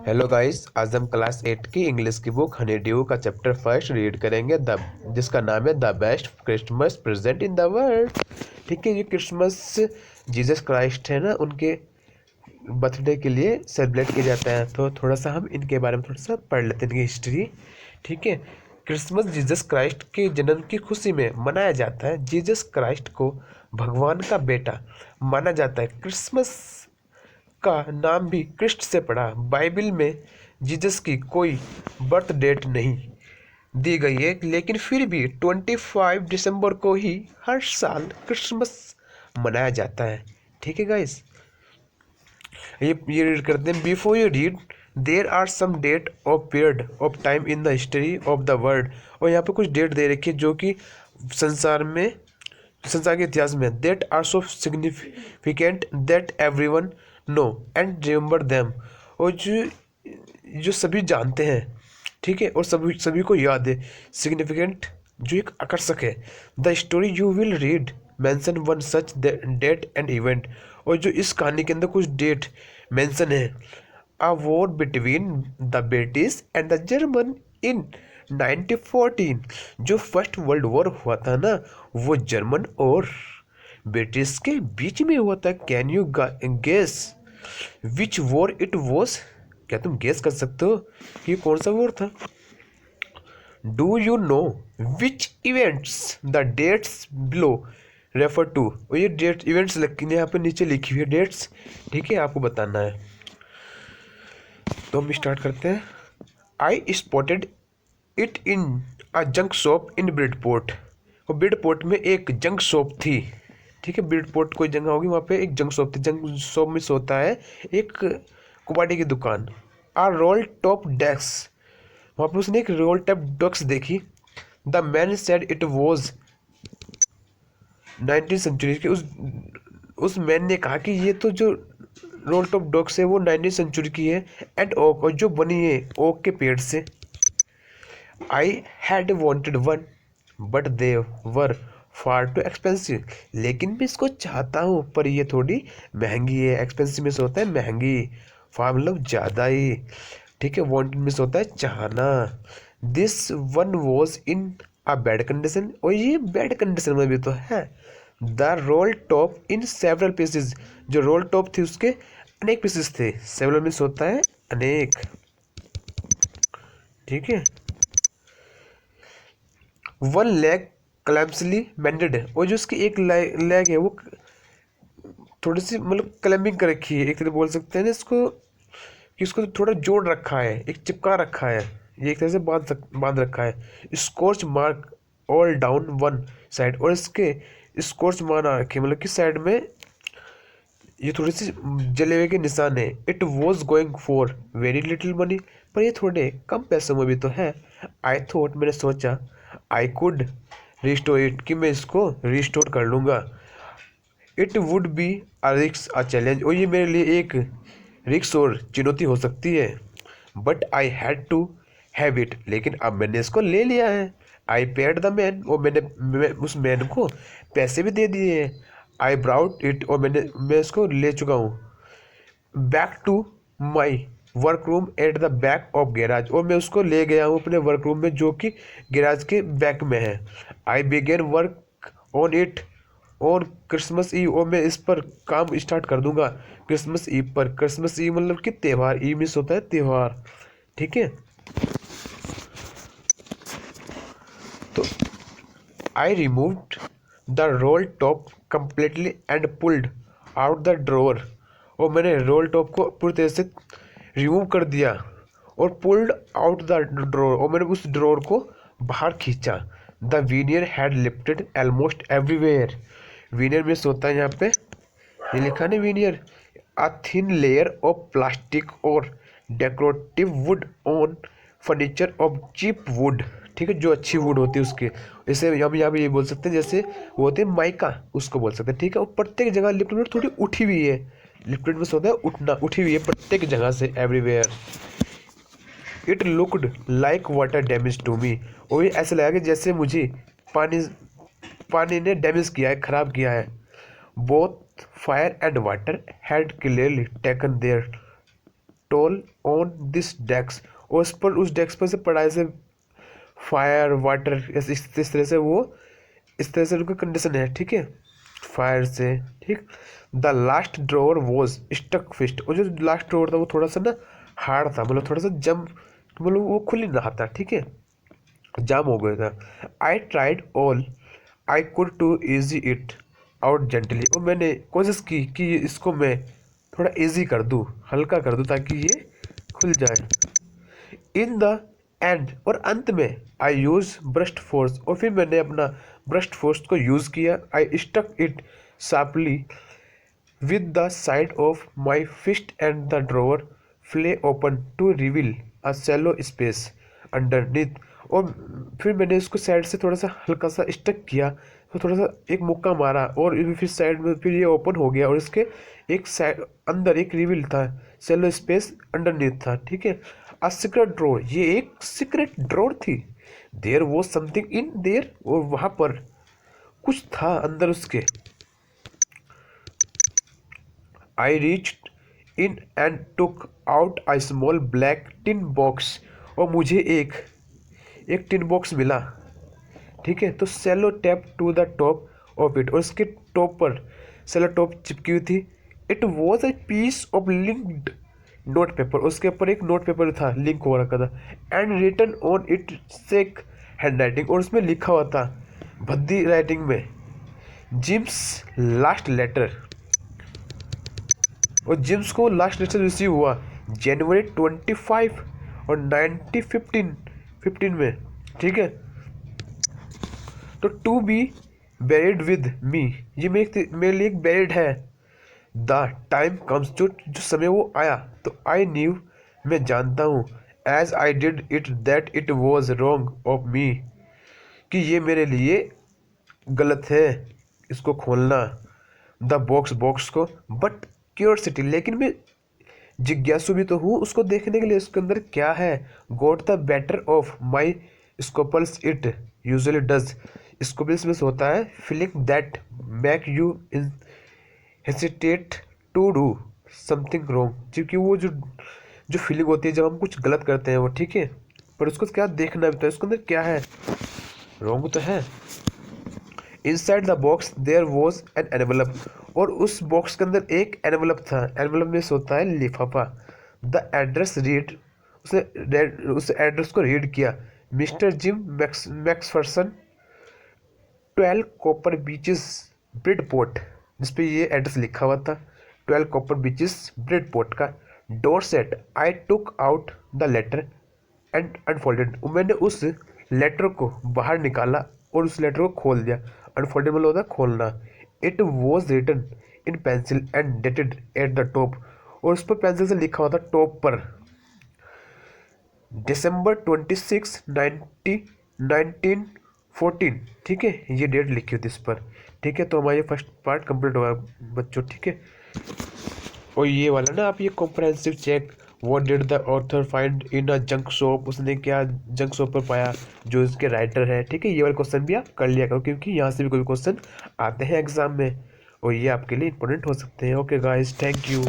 Hello guys, आज हम class 8 की इंग्लिश की बुक हनी ड्यू का चैप्टर फर्स्ट रीड करेंगे द जिसका नाम है the best Christmas present in the world. ठीक है, ये क्रिसमस जीसस क्राइस्ट है ना, उनके बर्थडे के लिए सेलिब्रेट किया जाता है। तो थोड़ा सा हम इनके बारे में थोड़ा सा पढ़ लेते हैं, इनकी हिस्ट्री। ठीक है, क्रिसमस जीसस क्राइस्ट के जन्म की खुशी में मनाया जाता है। जीसस क्राइस्ट को भगवान का बेटा माना जाता है। क्रिसमस का नाम भी क्रिस्ट से पड़ा। बाइबल में जीसस की कोई बर्थ डेट नहीं दी गई है, लेकिन फिर भी 25 दिसंबर को ही हर साल क्रिसमस मनाया जाता है। ठीक है गाइस, ये रीड करते हैं। Before you read, there are some date of period of time in the history of the world. और यहाँ पे कुछ डेट दे रखी है जो कि संसार के इतिहास में that are so significant that everyone know and remember them. और जो जो सभी जानते हैं, ठीक है, और सभी सभी को याद है। सिग्निफिकेंट जो एक आकर्षक है। The story you will read mention one such date and event. और जो इस कहानी के अंदर कुछ डेट मेंशन है। A war between the British and the German in 1914। जो फर्स्ट वर्ल्ड वॉर हुआ था ना, वो जर्मन और ब्रिटिश के बीच में हुआ था। Can you guess which war it was? क्या तुम गेस कर सकते हो कि कौन सा वॉर था? Do you know which events the dates below refer to? और ये डेट इवेंट्स यहाँ पे नीचे लिखी हुई है डेट्स। ठीक है, आपको बताना है। तो हम स्टार्ट करते हैं। आई spotted it in a junk shop in Bridport. और ब्रिडपोर्ट में एक जंक शॉप थी। ठीक है, ब्रिडपोर्ट कोई जगह होगी, वहाँ पे एक जंक शॉप थी। जंक शॉप में होता है एक कबाड़ी की दुकान। आ रोल टॉप डेस्क, वहाँ पे उसने एक रोल टॉप डेस्क देखी। The man said it was 19th century की। उस मैन ने कहा कि ये तो जो रोल टॉप डेस्क है वो 19th सेंचुरी की है। एंड ओक, और जो बनी है ओक के पेड़ से। I had wanted one but they were far too expensive. लेकिन मैं इसको चाहता हूँ पर ये थोड़ी महंगी है। एक्सपेंसिव में से होता है महंगी, फार मतलब ज़्यादा ही। ठीक है, वॉन्टेड में से होता है चाहना। This one was in a bad condition, और ये बैड कंडीशन में भी तो है। The roll top in several pieces. जो रोल टॉप थी उसके अनेक पीसेस थे। सेवरल में से होता है अनेक। ठीक है, वन लेग क्लैम्सली मेंडेड है। और जो उसकी एक लेग है वो थोड़ी सी मतलब क्लैम्बिंग कर रखी है, एक तरह बोल सकते हैं ना इसको, कि उसको थोड़ा जोड़ रखा है, एक चिपका रखा है। ये एक तरह से बांध रखा है। Scotch mark all down one side. और इसके स्कॉच मार्क आ रखे, मतलब कि साइड में ये थोड़ी सी जले हुए के निशान है। It was going for very little money, पर ये थोड़े कम पैसों में भी तो है। आई थॉट, मैंने सोचा, आई कुड रिस्टोर इट, कि मैं इसको रिस्टोर कर लूँगा। It would be a risk a challenge, और ये मेरे लिए एक रिस्क और चुनौती हो सकती है। But I had to have it, लेकिन अब मैंने इसको ले लिया है। आई पेड द मैन, और मैं उस मैन को पैसे भी दे दिए हैं। आई ब्राउट इट, और मैं इसको ले चुका हूँ। Back to my work room at the back of garage, और मैं उसको ले गया हूँ अपने वर्क रूम में, जो कि गैराज के बैक में है। I began work on it on Christmas Eve, और मैं इस पर काम स्टार्ट कर दूंगा क्रिसमस ईव पर। क्रिसमस ईव मतलब कि त्यौहार, ईव मिस होता है त्यौहार। ठीक है, तो I removed the roll top completely and pulled out the drawer, और मैंने रोल टॉप को पूरी तरह से रिमूव कर दिया और पुल्ड आउट द ड्रॉवर, और मैंने उस ड्रॉवर को बाहर खींचा। The veneer had lifted almost everywhere. Veneer में होता है यहाँ पे, ये लिखा नहीं veneer, a thin layer of plastic or decorative wood on furniture of cheap wood. ठीक है, जो अच्छी वुड होती है उसके, जैसे हम यहाँ पे ये बोल सकते हैं, जैसे वो होते हैं माइका, उसको बोल सकते हैं। ठीक है, और प्रत्येक जगह लिफ्ट थोड़ी उठी हुई है। लिफ्टेड में होता है उठना, उठी हुई है प्रत्येक जगह से, everywhere. It looked like water damage to me, और ये ऐसा लगा कि जैसे मुझे पानी पानी ने डैमेज किया है, खराब किया है। Both fire and water had clearly taken their toll on this desk, और उस डेस्क पर से पढ़ाई से फायर वाटर इस तरह से वो इस तरह से उनका कंडीशन है, ठीक है, फायर से, ठीक। The last drawer was stuck fast, और जो लास्ट ड्रॉवर था वो थोड़ा सा ना हार्ड था, मतलब थोड़ा सा जम, मतलब वो खुल नहीं रहा था, ठीक है, जाम हो गया था। I tried all I could to ease it out gently, और मैंने कोशिश की कि इसको मैं थोड़ा इजी कर दूँ, हल्का कर दूँ, ताकि ये खुल जाए। इन द एंड, और अंत में, आई यूज ब्रस्ट फोर्स, और फिर मैंने अपना ब्रस्ट फोर्स को यूज़ किया। I stuck it sharply with the side of my fist and the drawer flew open to reveal a shallow space underneath, और फिर मैंने उसको साइड से थोड़ा सा हल्का सा स्टक किया, तो थोड़ा सा एक मुक्का मारा, और फिर साइड में फिर ये ओपन हो गया, और इसके एक साइड अंदर एक रिवील था, शैलो स्पेस अंडरनीथ था, ठीक है। अ सीक्रेट ड्रॉर, ये एक सीक्रेट ड्रॉर थी। There was something in there, और वहाँ पर कुछ था अंदर उसके। I reached in and took out a small black tin box, और मुझे एक टिन बॉक्स मिला, ठीक है। तो cello tape to the top of it, और उसके टॉप पर सेलो टॉप चिपकी हुई थी। It was a piece of lined note paper, उसके ऊपर एक नोट पेपर था, लिंक हो रखा था। And written on it shaky hand writing, और उसमें लिखा हुआ था भद्दी राइटिंग में, जिम्स लास्ट लेटर, और जिम्स को लास्ट लेटर रिसीव हुआ जनवरी 25 और 1915 में, ठीक है। तो to be buried with me, ये मेरे लिए एक बेरिड है। द टाइम कम्स, जो समय वो आया, तो आई न्यू, मैं जानता हूँ, as I did it that it was wrong of me, कि ये मेरे लिए गलत है इसको खोलना, द बॉक्स को, बट क्यूरियोसिटी, लेकिन मैं जिज्ञासु भी तो हूँ उसको देखने के लिए उसके अंदर क्या है। Got the better of my scruples, it usually does, scruples में होता है feeling that make you hesitate to do something wrong, क्योंकि वो जो फीलिंग होती है जब हम कुछ गलत करते हैं वो, ठीक है, पर उसको क्या देखना भी तो उसके अंदर क्या है, रॉन्ग तो है। Inside the box there was an envelope, और उस बॉक्स के अंदर एक एनवलप था, एनवलप में से होता है लिफाफा। द एड्रेस रीड, उस एड्रेस को रीड किया, mister Jim Macpherson 12 Copper Beeches Bridport, जिसपे ये एड्रेस लिखा हुआ था, 12 कॉपर बीचेस ब्रिडपोर्ट का। Dorset, I took out the letter and unfolded, मैंने उस लेटर को बाहर निकाला और उस लेटर को खोल दिया। अनफोल्डेड मतलब होता है खोलना। It was written in pencil and dated at the top, और उस पर पेंसिल से लिखा हुआ था टॉप पर, दिसंबर 26 1914, ठीक है, ये डेट लिखी हुई थी इस पर, ठीक है। तो हमारा ये फर्स्ट पार्ट कंप्लीट हुआ बच्चों, ठीक है। और ये वाला ना आप ये comprehensive check, what did the author find in a junk shop, उसने क्या जंक शॉप पर पाया जो इसके राइटर है, ठीक है। ये वाला क्वेश्चन भी आप कर लिया करो, क्योंकि यहाँ से भी कोई क्वेश्चन आते हैं एग्जाम में, और ये आपके लिए इंपॉर्टेंट हो सकते हैं। Okay guys, thank you.